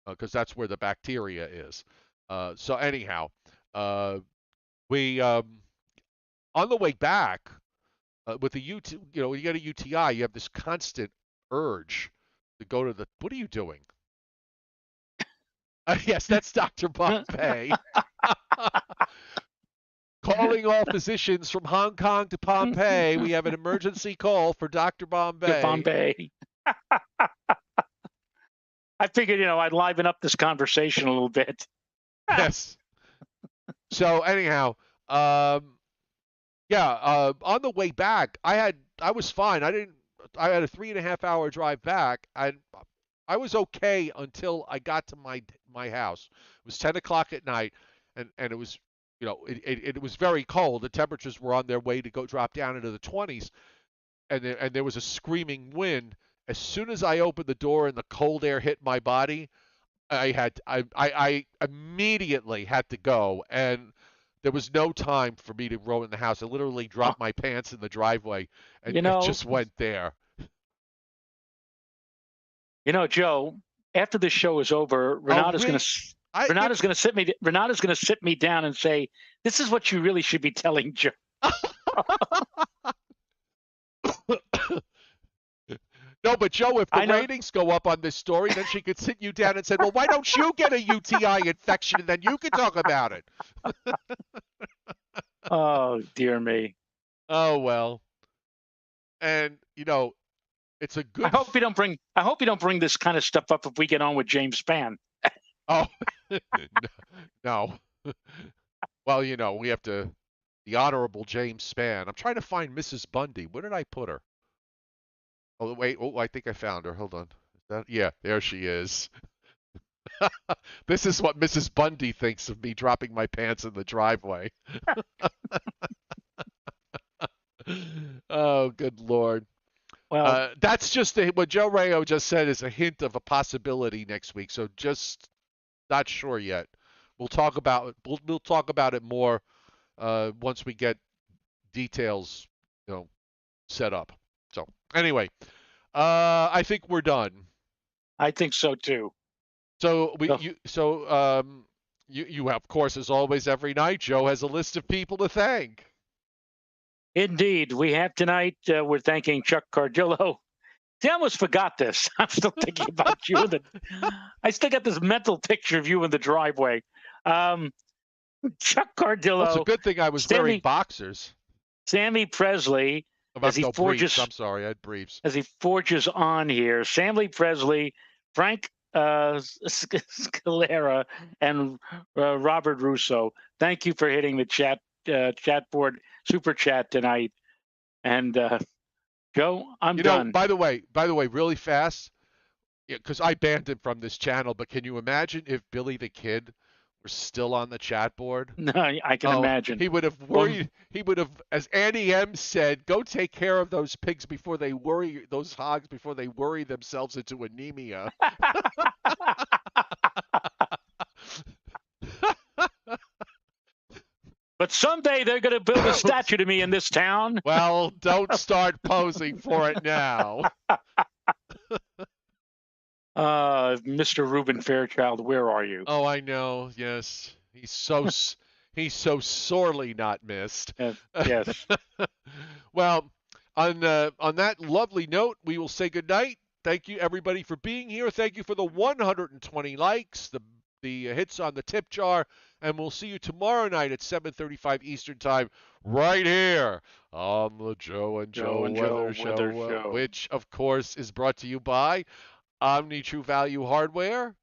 because that's where the bacteria is. So anyhow, uh, we on the way back with the when you get a UTI, you have this constant urge to go to the. What are you doing? Yes, that's Dr. Bombay. Calling all physicians from Hong Kong to Pompeii. We have an emergency call for Dr. Bombay. Bombay, I figured I'd liven up this conversation a little bit. Yes. So anyhow, yeah, on the way back, I was fine. I had a 3.5 hour drive back. I was okay until I got to my house. It was 10 o'clock at night, and it was, it was very cold. The temperatures were on their way to go drop down into the 20s, and there was a screaming wind. As soon as I opened the door and the cold air hit my body, I immediately had to go, and there was no time for me to roll in the house. I literally dropped my pants in the driveway and, You and know, just went there. Joe. After this show is over, Oh, really? Renata's going to sit me down and say, "This is what you really should be telling Joe." No, but Joe, if the I know. ratings go up on this story, then she could sit you down and say, "Well, why don't you get a UTI infection and then you can talk about it?" Oh dear me. Oh well, and it's a I good. hope you don't bring. I hope you don't bring this kind of stuff up if we get on with James Spann. Oh no. Well, we have to. The Honorable James Spann. I'm trying to find Mrs. Bundy. Where did I put her? Oh wait. Oh, I think I found her. Hold on. Is that? Yeah, there she is. This is what Mrs. Bundy thinks of me dropping my pants in the driveway. Oh, good Lord. Well, That's just what Joe Rayo just said is a hint of a possibility next week. So just not sure yet. We'll talk about it more once we get details, set up. So anyway, I think we're done. I think so too. So So, you of course, as always, every night, Joe has a list of people to thank. indeed, we have tonight. We're thanking Chuck Cardillo. See, I almost forgot this. I'm still thinking about you. I still got this mental picture of you in the driveway. Chuck Well, it's a Cardillo, good thing I was wearing boxers. Sammy Presley, as he forges. Briefs. I'm sorry, I had briefs. As he forges on here, Sammy Presley, Frank Scalera, and Robert Russo. Thank you for hitting the chat board super chat tonight. And Joe, I'm done. By the way, really fast, because I banned him from this channel. But can you imagine if Billy the Kid were still on the chat board. No, I can Oh, imagine. he would have worried. He would have, as Annie M said, go take care of those pigs before they worry, those hogs before they worry themselves into anemia. But someday they're going to build a statue to me in this town. Well, don't start posing for it now. Mr. Reuben Fairchild, where are you? Oh, I know. Yes, he's so sorely not missed. Yes. Well, on that lovely note, we will say goodnight. Thank you everybody for being here. Thank you for the 120 likes, the hits on the tip jar, and we'll see you tomorrow night at 7:35 Eastern Time, right here on the Joe and Joe Weather Show, which of course is brought to you by Omni True Value Hardware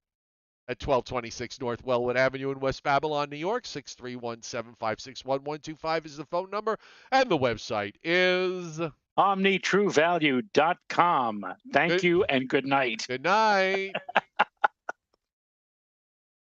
at 1226 North Wellwood Avenue in West Babylon, New York. 631-756-1125 is the phone number, and the website is OmniTrueValue.com. Thank you and good night. Good night.